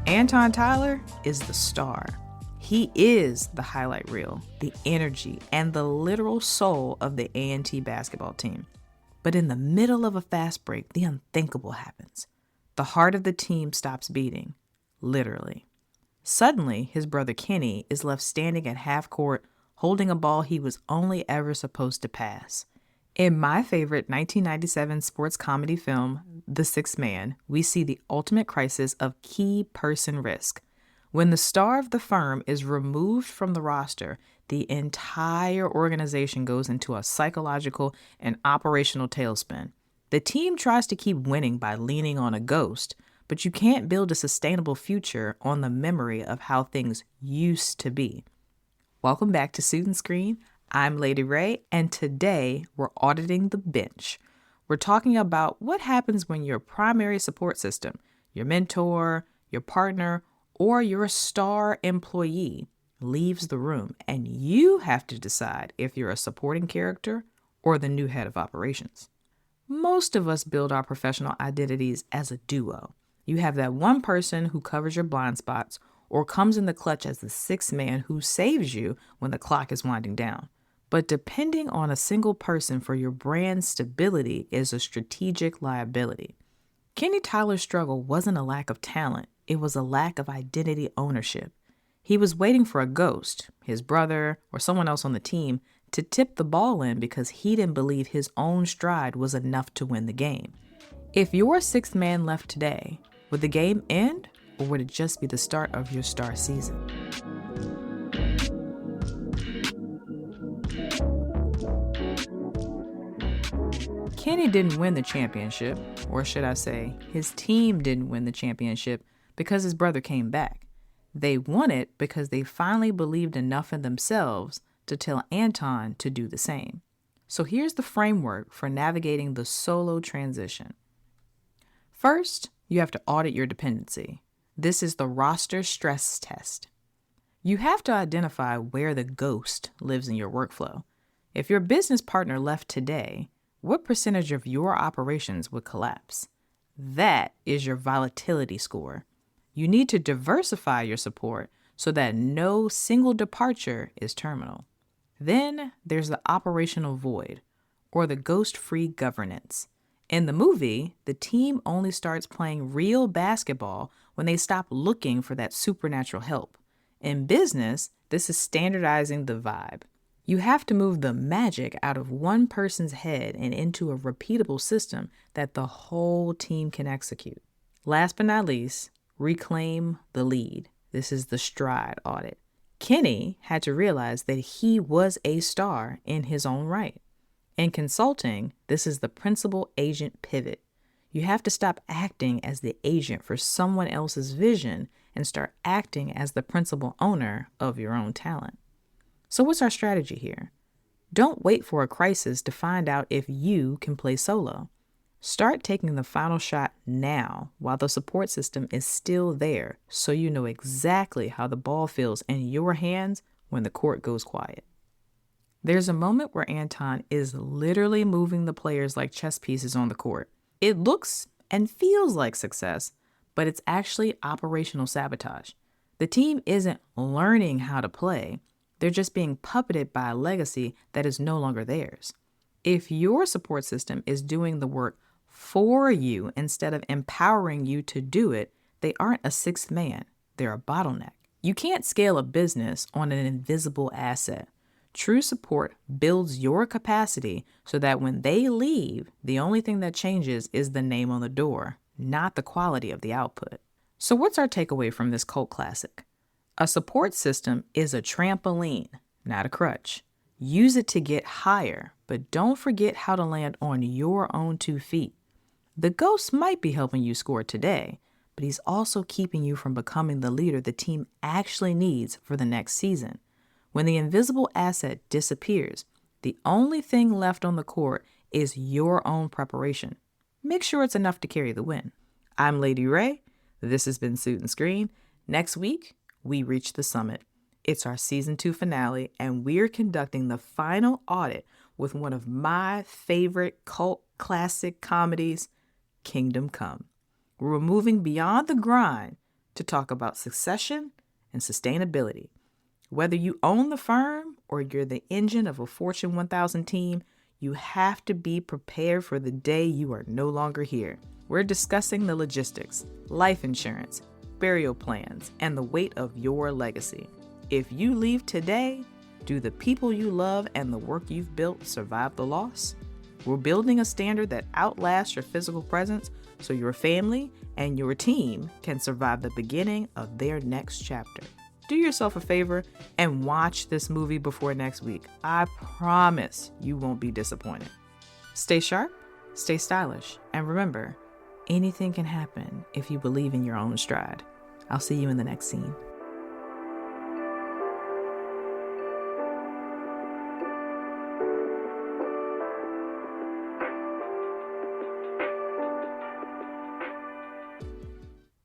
Anton Tyler is the star. He is the highlight reel, the energy, and the literal soul of the A&T basketball team. But in the middle of a fast break, the unthinkable happens. The heart of the team stops beating, literally. Suddenly, his brother Kenny is left standing at half court, holding a ball he was only ever supposed to pass. In my favorite 1997 sports comedy film, The Sixth Man, we see the ultimate crisis of key person risk. When the star of the firm is removed from the roster, the entire organization goes into a psychological and operational tailspin. The team tries to keep winning by leaning on a ghost, but you can't build a sustainable future on the memory of how things used to be. Welcome back to Suit and Screen. I'm Lady Ray, and today we're auditing the bench. We're talking about what happens when your primary support system, your mentor, your partner, or your star employee leaves the room, and you have to decide if you're a supporting character or the new head of operations. Most of us build our professional identities as a duo. You have that one person who covers your blind spots or comes in the clutch as the sixth man who saves you when the clock is winding down. But depending on a single person for your brand stability is a strategic liability. Kenny Tyler's struggle wasn't a lack of talent, it was a lack of identity ownership. He was waiting for a ghost, his brother, or someone else on the team, to tip the ball in because he didn't believe his own stride was enough to win the game. If your sixth man left today, would the game end, or would it just be the start of your star season? Kenny didn't win the championship, or should I say, his team didn't win the championship because his brother came back. They won it because they finally believed enough in themselves to tell Anton to do the same. So here's the framework for navigating the solo transition. First, you have to audit your dependency. This is the roster stress test. You have to identify where the ghost lives in your workflow. If your business partner left today, what percentage of your operations would collapse? That is your volatility score. You need to diversify your support so that no single departure is terminal. Then there's the operational void, or the ghost-free governance. In the movie, the team only starts playing real basketball when they stop looking for that supernatural help. In business, this is standardizing the vibe. You have to move the magic out of one person's head and into a repeatable system that the whole team can execute. Last but not least, reclaim the lead. This is the stride audit. Kenny had to realize that he was a star in his own right. In consulting, this is the principal-agent pivot. You have to stop acting as the agent for someone else's vision and start acting as the principal owner of your own talent. So what's our strategy here? Don't wait for a crisis to find out if you can play solo. Start taking the final shot now while the support system is still there so you know exactly how the ball feels in your hands when the court goes quiet. There's a moment where Anton is literally moving the players like chess pieces on the court. It looks and feels like success, but it's actually operational sabotage. The team isn't learning how to play. They're just being puppeted by a legacy that is no longer theirs. If your support system is doing the work for you instead of empowering you to do it, they aren't a sixth man. They're a bottleneck. You can't scale a business on an invisible asset. True support builds your capacity so that when they leave, the only thing that changes is the name on the door, not the quality of the output. So what's our takeaway from this cult classic? A support system is a trampoline, not a crutch. Use it to get higher, but don't forget how to land on your own 2 feet. The ghost might be helping you score today, but he's also keeping you from becoming the leader the team actually needs for the next season. When the invisible asset disappears, the only thing left on the court is your own preparation. Make sure it's enough to carry the win. I'm Lady Ray. This has been Suit and Screen. Next week, we reach the summit. It's our season 2 finale, and we're conducting the final audit with one of my favorite cult classic comedies, Kingdom Come. We're moving beyond the grind to talk about succession and sustainability. Whether you own the firm or you're the engine of a Fortune 1000 team, you have to be prepared for the day you are no longer here. We're discussing the logistics, life insurance, burial plans, and the weight of your legacy. If you leave today, do the people you love and the work you've built survive the loss? We're building a standard that outlasts your physical presence so your family and your team can survive the beginning of their next chapter. Do yourself a favor and watch this movie before next week. I promise you won't be disappointed. Stay sharp, stay stylish, and remember, anything can happen if you believe in your own stride. I'll see you in the next scene.